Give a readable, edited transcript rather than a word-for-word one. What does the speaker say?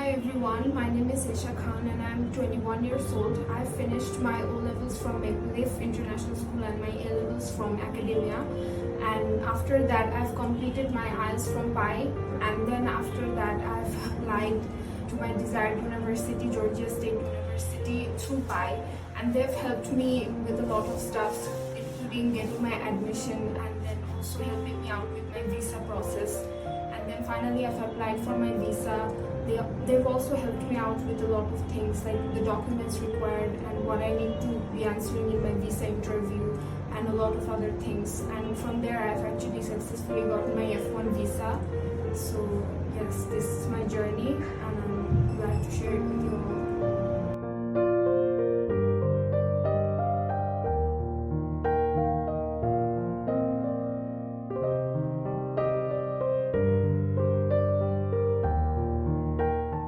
Hi everyone, my name is Isha Khan and I'm 21 years old. I finished my O-levels from Maple International School and my A-levels from Academia, and after that I've completed my IELTS from PI, and then after that I've applied to my desired university, Georgia State University, through PI, and they've helped me with a lot of stuff, including getting my admission and then also helping me out with my visa process. And then finally I've applied for my visa. They've also helped me out with a lot of things like the documents required and what I need to be answering in my visa interview and a lot of other things. And from there I've actually successfully gotten my F1 visa. So yes, this is my journey.